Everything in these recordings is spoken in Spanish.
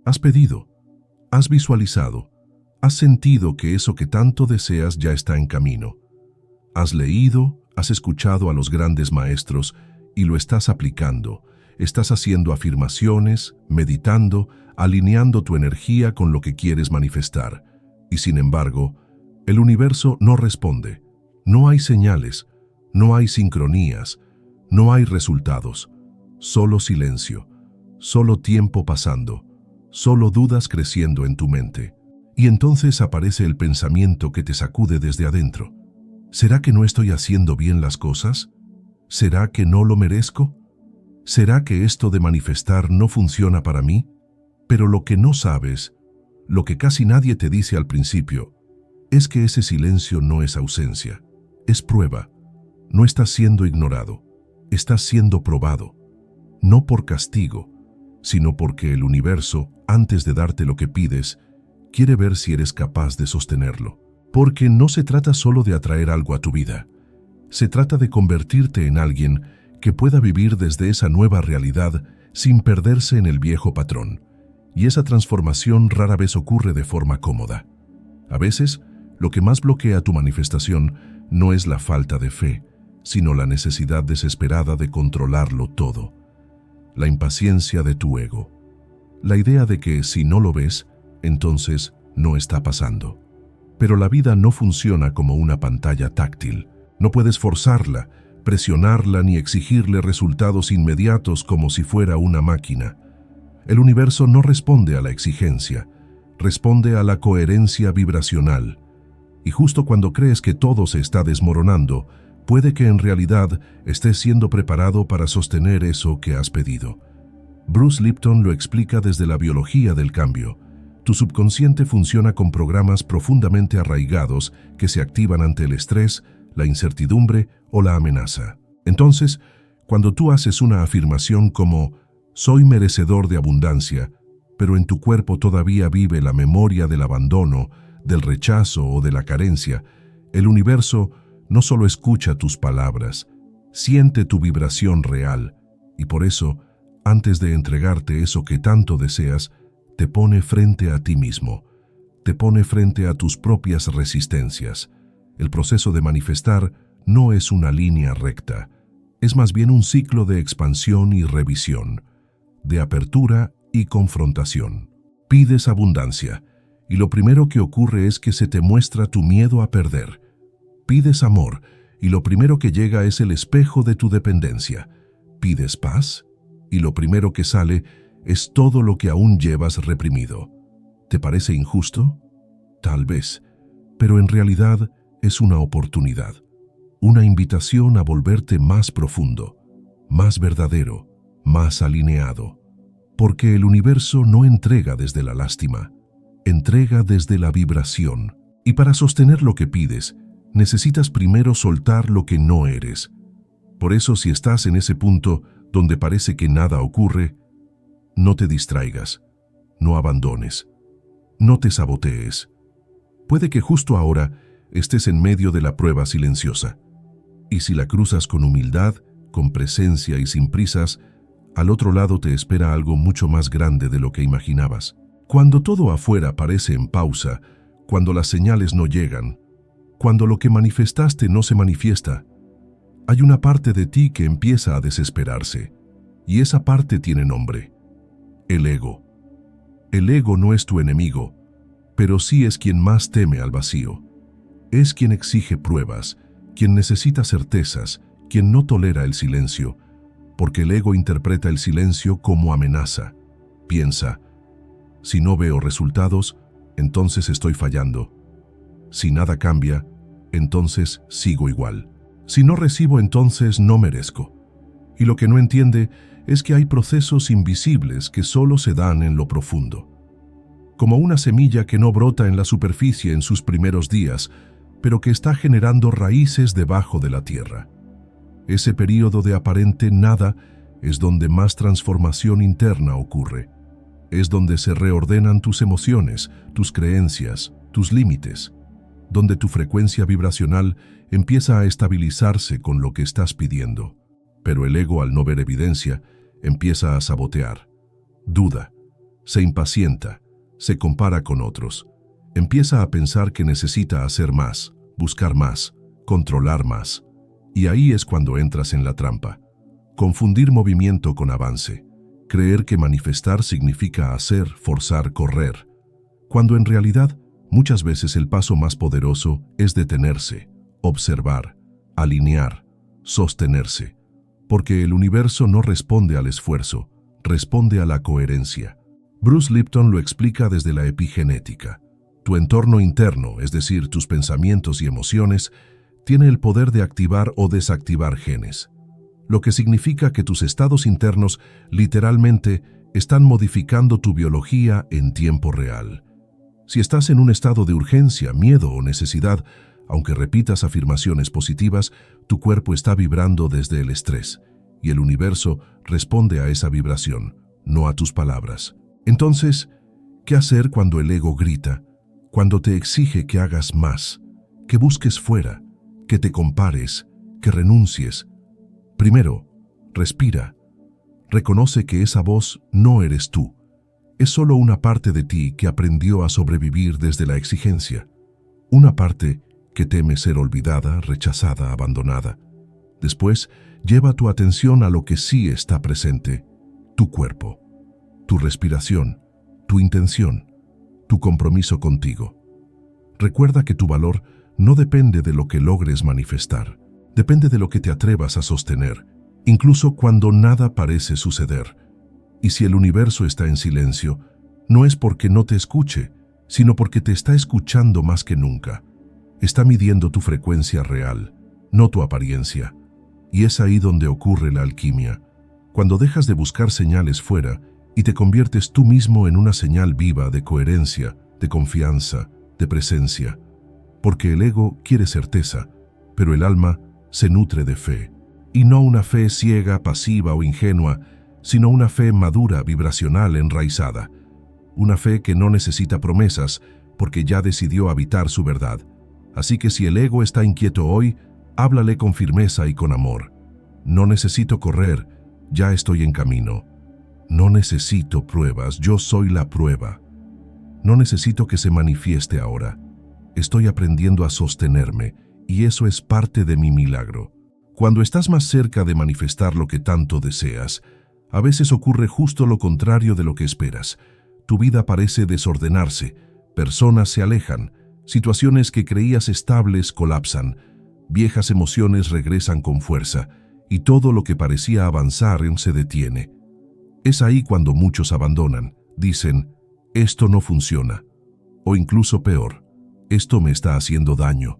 Has pedido, has visualizado, has sentido que eso que tanto deseas ya está en camino. Has leído, has escuchado a los grandes maestros y lo estás aplicando. Estás haciendo afirmaciones, meditando, alineando tu energía con lo que quieres manifestar. Y sin embargo, el universo no responde. No hay señales, no hay sincronías, no hay resultados. Solo silencio, solo tiempo pasando, solo dudas creciendo en tu mente. Y entonces aparece el pensamiento que te sacude desde adentro. ¿Será que no estoy haciendo bien las cosas? ¿Será que no lo merezco? ¿Será que esto de manifestar no funciona para mí? Pero lo que no sabes, lo que casi nadie te dice al principio, es que ese silencio no es ausencia, es prueba. No estás siendo ignorado, estás siendo probado. No por castigo, sino porque el universo, antes de darte lo que pides, quiere ver si eres capaz de sostenerlo. Porque no se trata solo de atraer algo a tu vida. Se trata de convertirte en alguien que pueda vivir desde esa nueva realidad sin perderse en el viejo patrón. Y esa transformación rara vez ocurre de forma cómoda. A veces, lo que más bloquea tu manifestación no es la falta de fe, sino la necesidad desesperada de controlarlo todo. La impaciencia de tu ego. La idea de que si no lo ves, entonces no está pasando. Pero la vida no funciona como una pantalla táctil. No puedes forzarla, presionarla ni exigirle resultados inmediatos como si fuera una máquina. El universo no responde a la exigencia, responde a la coherencia vibracional. Y justo cuando crees que todo se está desmoronando, puede que en realidad estés siendo preparado para sostener eso que has pedido. Bruce Lipton lo explica desde la biología del cambio. Tu subconsciente funciona con programas profundamente arraigados que se activan ante el estrés, la incertidumbre o la amenaza. Entonces, cuando tú haces una afirmación como «soy merecedor de abundancia», pero en tu cuerpo todavía vive la memoria del abandono, del rechazo o de la carencia, el universo no solo escucha tus palabras, siente tu vibración real y por eso, antes de entregarte eso que tanto deseas, te pone frente a ti mismo, te pone frente a tus propias resistencias. El proceso de manifestar no es una línea recta, es más bien un ciclo de expansión y revisión, de apertura y confrontación. Pides abundancia, y lo primero que ocurre es que se te muestra tu miedo a perder. Pides amor, y lo primero que llega es el espejo de tu dependencia. Pides paz, y lo primero que sale es todo lo que aún llevas reprimido. ¿Te parece injusto? Tal vez, pero en realidad es una oportunidad, una invitación a volverte más profundo, más verdadero, más alineado. Porque el universo no entrega desde la lástima, entrega desde la vibración. Y para sostener lo que pides, necesitas primero soltar lo que no eres. Por eso, si estás en ese punto donde parece que nada ocurre, no te distraigas, no abandones, no te sabotees. Puede que justo ahora estés en medio de la prueba silenciosa. Y si la cruzas con humildad, con presencia y sin prisas, al otro lado te espera algo mucho más grande de lo que imaginabas. Cuando todo afuera parece en pausa, cuando las señales no llegan, cuando lo que manifestaste no se manifiesta, hay una parte de ti que empieza a desesperarse. Y esa parte tiene nombre: el ego. El ego no es tu enemigo, pero sí es quien más teme al vacío. Es quien exige pruebas, quien necesita certezas, quien no tolera el silencio, porque el ego interpreta el silencio como amenaza. Piensa, si no veo resultados, entonces estoy fallando. Si nada cambia, entonces sigo igual. Si no recibo, entonces no merezco. Y lo que no entiende es que hay procesos invisibles que solo se dan en lo profundo. Como una semilla que no brota en la superficie en sus primeros días, pero que está generando raíces debajo de la tierra. Ese período de aparente nada es donde más transformación interna ocurre. Es donde se reordenan tus emociones, tus creencias, tus límites, donde tu frecuencia vibracional empieza a estabilizarse con lo que estás pidiendo. Pero el ego, al no ver evidencia, empieza a sabotear. Duda. se impacienta, se compara con otros, empieza a pensar que necesita hacer más, buscar más, controlar más. Y ahí es cuando entras en la trampa. Confundir movimiento con avance. Creer que manifestar significa hacer, forzar, correr. Cuando en realidad, muchas veces el paso más poderoso es detenerse, observar, alinear, sostenerse. Porque el universo no responde al esfuerzo, responde a la coherencia. Bruce Lipton lo explica desde la epigenética. Tu entorno interno, es decir, tus pensamientos y emociones, tiene el poder de activar o desactivar genes, lo que significa que tus estados internos literalmente están modificando tu biología en tiempo real. Si estás en un estado de urgencia, miedo o necesidad, aunque repitas afirmaciones positivas, tu cuerpo está vibrando desde el estrés, y el universo responde a esa vibración, no a tus palabras. Entonces, ¿qué hacer cuando el ego grita? Cuando te exige que hagas más, que busques fuera, que te compares, que renuncies? Primero, respira. Reconoce que esa voz no eres tú. Es solo una parte de ti que aprendió a sobrevivir desde la exigencia. Una parte que teme ser olvidada, rechazada, abandonada. Después, lleva tu atención a lo que sí está presente: tu cuerpo, tu respiración, tu intención, tu compromiso contigo. Recuerda que tu valor no depende de lo que logres manifestar. Depende de lo que te atrevas a sostener, incluso cuando nada parece suceder. Y si el universo está en silencio, no es porque no te escuche, sino porque te está escuchando más que nunca. Está midiendo tu frecuencia real, no tu apariencia. Y es ahí donde ocurre la alquimia, cuando dejas de buscar señales fuera y te conviertes tú mismo en una señal viva de coherencia, de confianza, de presencia. Porque el ego quiere certeza, pero el alma se nutre de fe, y no una fe ciega, pasiva o ingenua, sino una fe madura, vibracional, enraizada. Una fe que no necesita promesas, porque ya decidió habitar su verdad. Así que si el ego está inquieto hoy, háblale con firmeza y con amor. No necesito correr, ya estoy en camino. No necesito pruebas, yo soy la prueba. No necesito que se manifieste ahora. Estoy aprendiendo a sostenerme, y eso es parte de mi milagro. Cuando estás más cerca de manifestar lo que tanto deseas, a veces ocurre justo lo contrario de lo que esperas. Tu vida parece desordenarse, personas se alejan, situaciones que creías estables colapsan, viejas emociones regresan con fuerza, y todo lo que parecía avanzar se detiene. Es ahí cuando muchos abandonan, dicen, esto no funciona, o incluso peor, esto me está haciendo daño.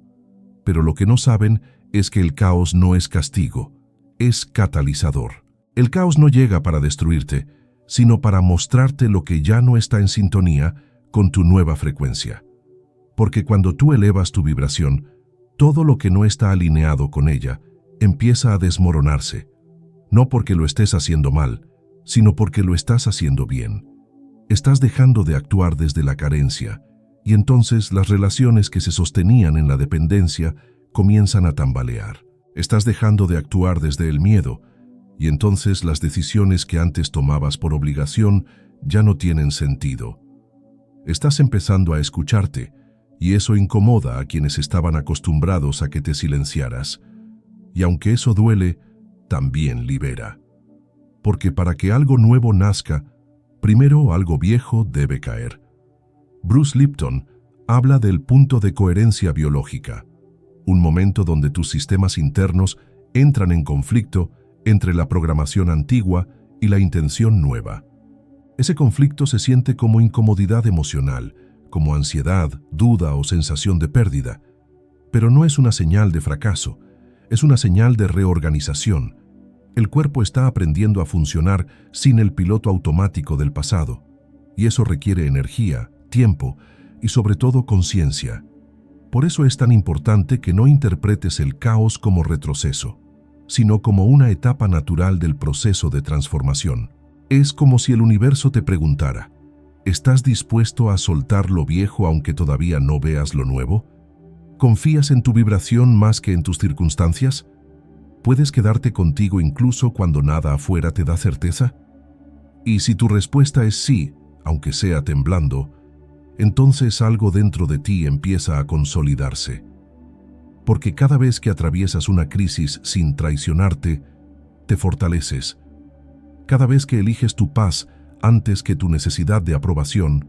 Pero lo que no saben es que el caos no es castigo, es catalizador. El caos no llega para destruirte, sino para mostrarte lo que ya no está en sintonía con tu nueva frecuencia. Porque cuando tú elevas tu vibración, todo lo que no está alineado con ella empieza a desmoronarse, no porque lo estés haciendo mal, sino porque lo estás haciendo bien. Estás dejando de actuar desde la carencia, y entonces las relaciones que se sostenían en la dependencia comienzan a tambalear. Estás dejando de actuar desde el miedo, y entonces las decisiones que antes tomabas por obligación ya no tienen sentido. Estás empezando a escucharte, y eso incomoda a quienes estaban acostumbrados a que te silenciaras. Y aunque eso duele, también libera. Porque para que algo nuevo nazca, primero algo viejo debe caer. Bruce Lipton habla del punto de coherencia biológica, un momento donde tus sistemas internos entran en conflicto entre la programación antigua y la intención nueva. Ese conflicto se siente como incomodidad emocional, como ansiedad, duda o sensación de pérdida, pero no es una señal de fracaso, es una señal de reorganización. El cuerpo está aprendiendo a funcionar sin el piloto automático del pasado, y eso requiere energía, tiempo y sobre todo conciencia. Por eso es tan importante que no interpretes el caos como retroceso, sino como una etapa natural del proceso de transformación. Es como si el universo te preguntara, ¿estás dispuesto a soltar lo viejo aunque todavía no veas lo nuevo? ¿Confías en tu vibración más que en tus circunstancias? ¿Puedes quedarte contigo incluso cuando nada afuera te da certeza? Y si tu respuesta es sí, aunque sea temblando, entonces algo dentro de ti empieza a consolidarse. Porque cada vez que atraviesas una crisis sin traicionarte, te fortaleces. Cada vez que eliges tu paz antes que tu necesidad de aprobación,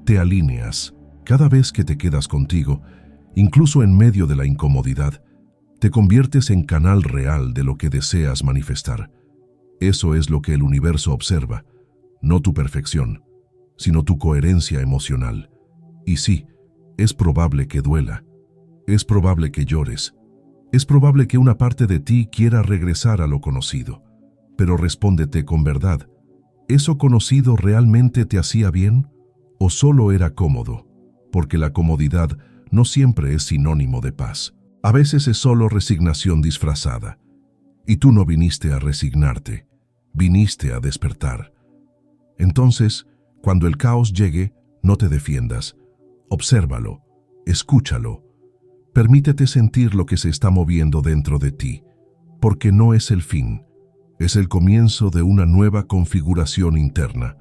te alineas. Cada vez que te quedas contigo, incluso en medio de la incomodidad, te conviertes en canal real de lo que deseas manifestar. Eso es lo que el universo observa, no tu perfección, sino tu coherencia emocional. Y sí, es probable que duela, es probable que llores, es probable que una parte de ti quiera regresar a lo conocido, pero respóndete con verdad, ¿eso conocido realmente te hacía bien o solo era cómodo? Porque la comodidad no siempre es sinónimo de paz. A veces es solo resignación disfrazada. Y tú no viniste a resignarte, viniste a despertar. Entonces, cuando el caos llegue, no te defiendas. Obsérvalo, escúchalo. Permítete sentir lo que se está moviendo dentro de ti, porque no es el fin, es el comienzo de una nueva configuración interna,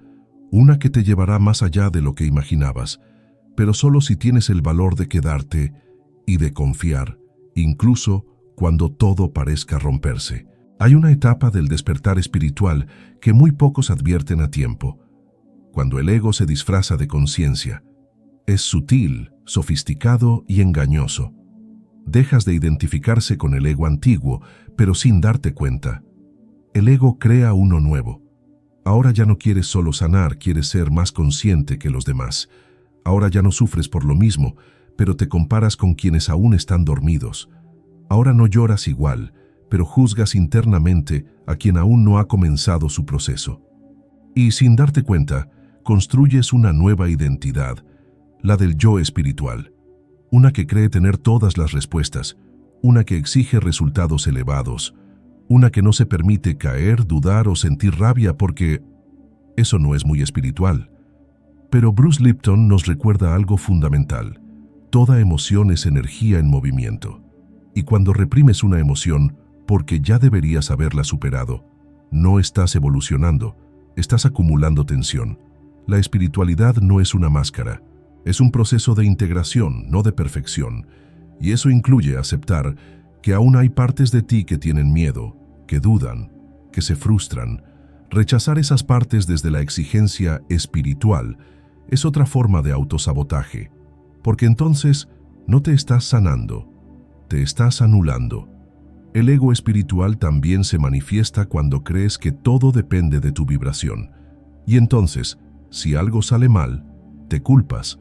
una que te llevará más allá de lo que imaginabas, pero solo si tienes el valor de quedarte y de confiar, incluso cuando todo parezca romperse. Hay una etapa del despertar espiritual que muy pocos advierten a tiempo, cuando el ego se disfraza de conciencia. Es sutil, sofisticado y engañoso. Dejas de identificarse con el ego antiguo, pero sin darte cuenta. El ego crea uno nuevo. Ahora ya no quieres solo sanar, quieres ser más consciente que los demás. Ahora ya no sufres por lo mismo, pero te comparas con quienes aún están dormidos. Ahora no lloras igual, pero juzgas internamente a quien aún no ha comenzado su proceso. Y sin darte cuenta, construyes una nueva identidad, la del yo espiritual, una que cree tener todas las respuestas, una que exige resultados elevados, una que no se permite caer, dudar o sentir rabia porque eso no es muy espiritual. Pero Bruce Lipton nos recuerda algo fundamental. Toda emoción es energía en movimiento. Y cuando reprimes una emoción, porque ya deberías haberla superado, no estás evolucionando, estás acumulando tensión. La espiritualidad no es una máscara, es un proceso de integración, no de perfección. Y eso incluye aceptar que aún hay partes de ti que tienen miedo, que dudan, que se frustran. Rechazar esas partes desde la exigencia espiritual es otra forma de autosabotaje, porque entonces no te estás sanando, te estás anulando. El ego espiritual también se manifiesta cuando crees que todo depende de tu vibración. Y entonces, si algo sale mal, te culpas.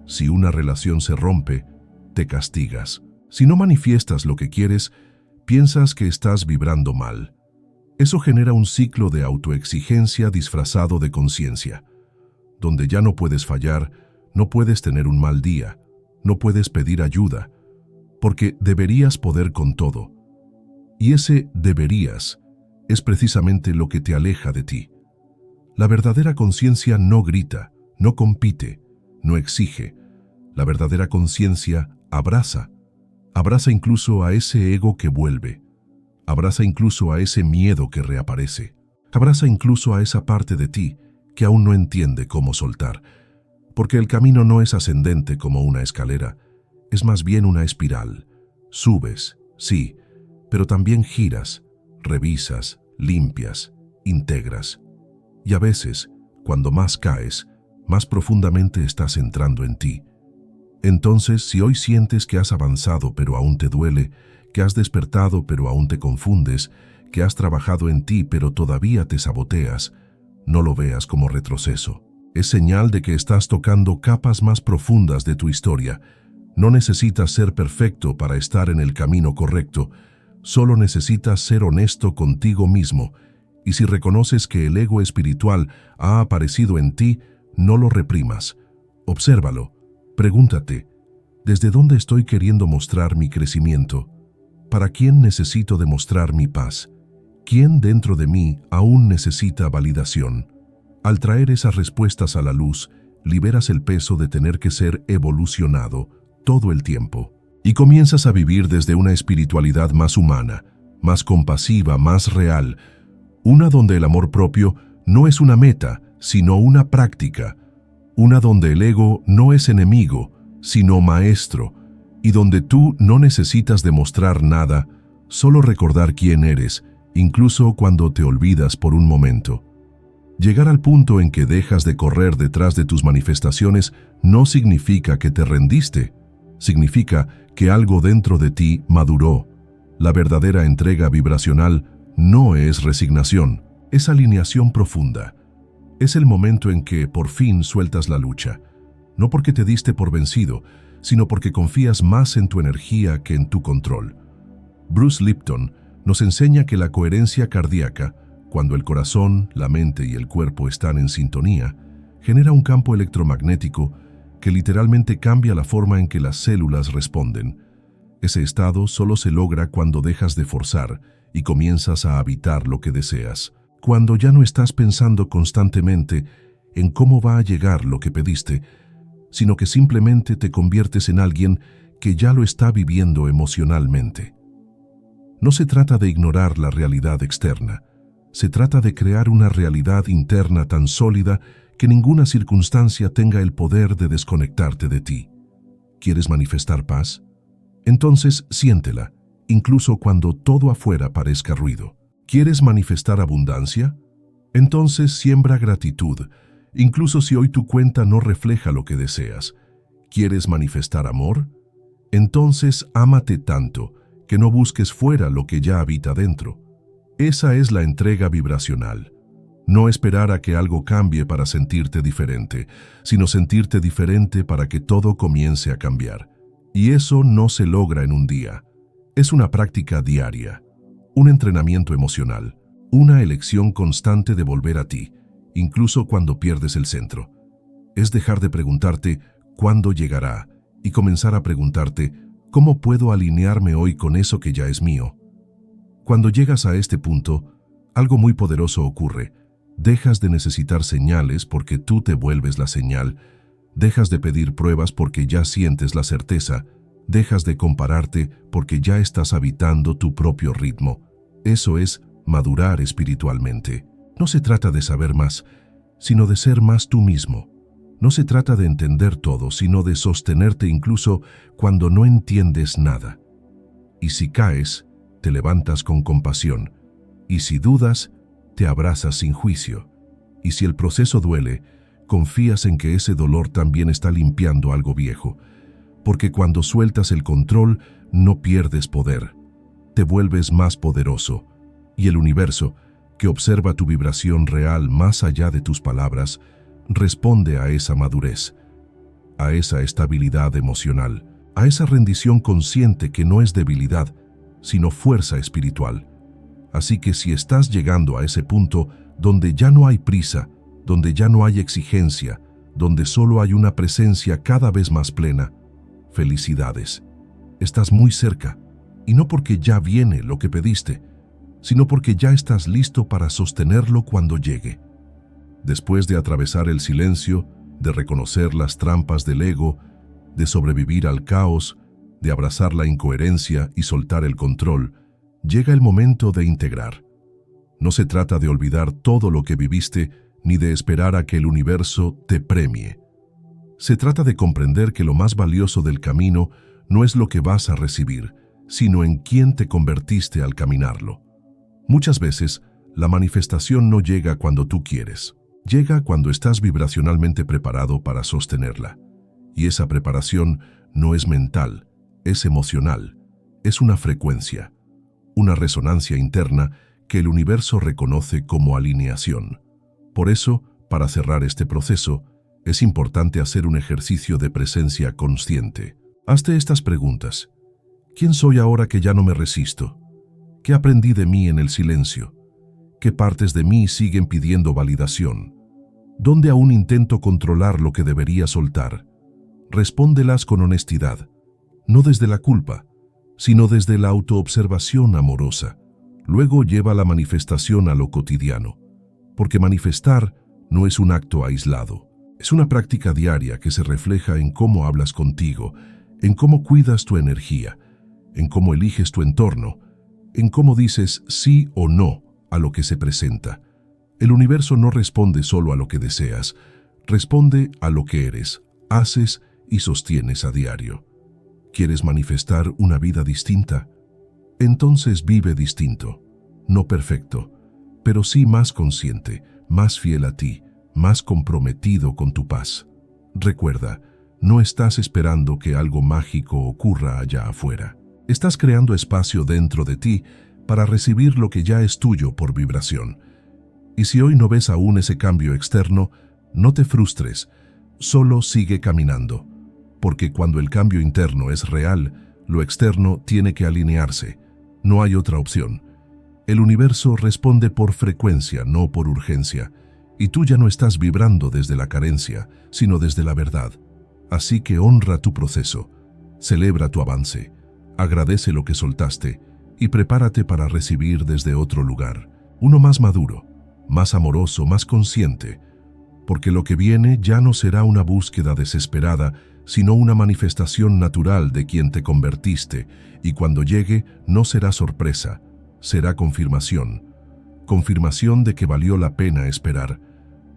Si una relación se rompe, te castigas. Si no manifiestas lo que quieres, piensas que estás vibrando mal. Eso genera un ciclo de autoexigencia disfrazado de conciencia, donde ya no puedes fallar, no puedes tener un mal día, no puedes pedir ayuda, porque deberías poder con todo. Y ese deberías es precisamente lo que te aleja de ti. La verdadera conciencia no grita, no compite, no exige. La verdadera conciencia abraza. Abraza incluso a ese ego que vuelve. Abraza incluso a ese miedo que reaparece. Abraza incluso a esa parte de ti que aún no entiende cómo soltar. Porque el camino no es ascendente como una escalera, es más bien una espiral. Subes, sí, pero también giras, revisas, limpias, integras. Y a veces, cuando más caes, más profundamente estás entrando en ti. Entonces, si hoy sientes que has avanzado pero aún te duele, que has despertado pero aún te confundes, que has trabajado en ti pero todavía te saboteas, no lo veas como retroceso. Es señal de que estás tocando capas más profundas de tu historia. No necesitas ser perfecto para estar en el camino correcto, solo necesitas ser honesto contigo mismo. Y si reconoces que el ego espiritual ha aparecido en ti, no lo reprimas. Obsérvalo. Pregúntate, ¿desde dónde estoy queriendo mostrar mi crecimiento? ¿Para quién necesito demostrar mi paz? ¿Quién dentro de mí aún necesita validación? Al traer esas respuestas a la luz, liberas el peso de tener que ser evolucionado todo el tiempo y comienzas a vivir desde una espiritualidad más humana, más compasiva, más real, una donde el amor propio no es una meta, sino una práctica, una donde el ego no es enemigo, sino maestro, y donde tú no necesitas demostrar nada, solo recordar quién eres, incluso cuando te olvidas por un momento. Llegar al punto en que dejas de correr detrás de tus manifestaciones no significa que te rendiste, significa que algo dentro de ti maduró. La verdadera entrega vibracional no es resignación, es alineación profunda. Es el momento en que por fin sueltas la lucha, no porque te diste por vencido, sino porque confías más en tu energía que en tu control. Bruce Lipton nos enseña que la coherencia cardíaca, cuando el corazón, la mente y el cuerpo están en sintonía, genera un campo electromagnético que literalmente cambia la forma en que las células responden. Ese estado solo se logra cuando dejas de forzar y comienzas a habitar lo que deseas. Cuando ya no estás pensando constantemente en cómo va a llegar lo que pediste, sino que simplemente te conviertes en alguien que ya lo está viviendo emocionalmente. No se trata de ignorar la realidad externa, se trata de crear una realidad interna tan sólida que ninguna circunstancia tenga el poder de desconectarte de ti. ¿Quieres manifestar paz? Entonces siéntela, incluso cuando todo afuera parezca ruido. ¿Quieres manifestar abundancia? Entonces siembra gratitud, incluso si hoy tu cuenta no refleja lo que deseas. ¿Quieres manifestar amor? Entonces ámate tanto que no busques fuera lo que ya habita dentro. Esa es la entrega vibracional. No esperar a que algo cambie para sentirte diferente, sino sentirte diferente para que todo comience a cambiar. Y eso no se logra en un día. Es una práctica diaria, un entrenamiento emocional, una elección constante de volver a ti, incluso cuando pierdes el centro. Es dejar de preguntarte ¿cuándo llegará? Y comenzar a preguntarte ¿cómo puedo alinearme hoy con eso que ya es mío? Cuando llegas a este punto, algo muy poderoso ocurre. Dejas de necesitar señales porque tú te vuelves la señal. Dejas de pedir pruebas porque ya sientes la certeza. Dejas de compararte porque ya estás habitando tu propio ritmo. Eso es madurar espiritualmente. No se trata de saber más, sino de ser más tú mismo. No se trata de entender todo, sino de sostenerte incluso cuando no entiendes nada. Y si caes, te levantas con compasión. Y si dudas, te abrazas sin juicio. Y si el proceso duele, confías en que ese dolor también está limpiando algo viejo. Porque cuando sueltas el control, no pierdes poder. Te vuelves más poderoso. Y el universo, que observa tu vibración real más allá de tus palabras, responde a esa madurez, a esa estabilidad emocional, a esa rendición consciente que no es debilidad, sino fuerza espiritual. Así que si estás llegando a ese punto donde ya no hay prisa, donde ya no hay exigencia, donde solo hay una presencia cada vez más plena, felicidades. Estás muy cerca, y no porque ya viene lo que pediste, sino porque ya estás listo para sostenerlo cuando llegue. Después de atravesar el silencio, de reconocer las trampas del ego, de sobrevivir al caos, de abrazar la incoherencia y soltar el control, llega el momento de integrar. No se trata de olvidar todo lo que viviste ni de esperar a que el universo te premie. Se trata de comprender que lo más valioso del camino no es lo que vas a recibir, sino en quién te convertiste al caminarlo. Muchas veces, la manifestación no llega cuando tú quieres. Llega cuando estás vibracionalmente preparado para sostenerla. Y esa preparación no es mental, es emocional, es una frecuencia, una resonancia interna que el universo reconoce como alineación. Por eso, para cerrar este proceso, es importante hacer un ejercicio de presencia consciente. Hazte estas preguntas. ¿Quién soy ahora que ya no me resisto? ¿Qué aprendí de mí en el silencio? ¿Qué partes de mí siguen pidiendo validación? ¿Dónde aún intento controlar lo que debería soltar? Respóndelas con honestidad, no desde la culpa, sino desde la autoobservación amorosa. Luego lleva la manifestación a lo cotidiano, porque manifestar no es un acto aislado. Es una práctica diaria que se refleja en cómo hablas contigo, en cómo cuidas tu energía, en cómo eliges tu entorno, en cómo dices sí o no a lo que se presenta. El universo no responde solo a lo que deseas, responde a lo que eres, haces y sostienes a diario. ¿Quieres manifestar una vida distinta? Entonces vive distinto, no perfecto, pero sí más consciente, más fiel a ti, más comprometido con tu paz. Recuerda, no estás esperando que algo mágico ocurra allá afuera. Estás creando espacio dentro de ti para recibir lo que ya es tuyo por vibración. Y si hoy no ves aún ese cambio externo, no te frustres, solo sigue caminando, porque cuando el cambio interno es real, lo externo tiene que alinearse. No hay otra opción. El universo responde por frecuencia, no por urgencia, y tú ya no estás vibrando desde la carencia, sino desde la verdad. Así que honra tu proceso, celebra tu avance, agradece lo que soltaste y prepárate para recibir desde otro lugar, uno más maduro, más amoroso, más consciente, porque lo que viene ya no será una búsqueda desesperada, sino una manifestación natural de quien te convertiste, y cuando llegue no será sorpresa, será confirmación. Confirmación de que valió la pena esperar,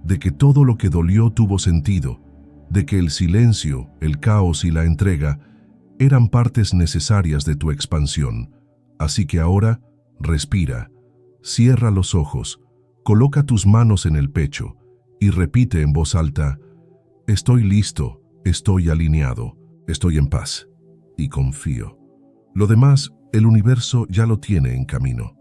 de que todo lo que dolió tuvo sentido, de que el silencio, el caos y la entrega eran partes necesarias de tu expansión. Así que ahora, respira, cierra los ojos, coloca tus manos en el pecho y repite en voz alta: estoy listo, estoy alineado, estoy en paz y confío. Lo demás, el universo ya lo tiene en camino.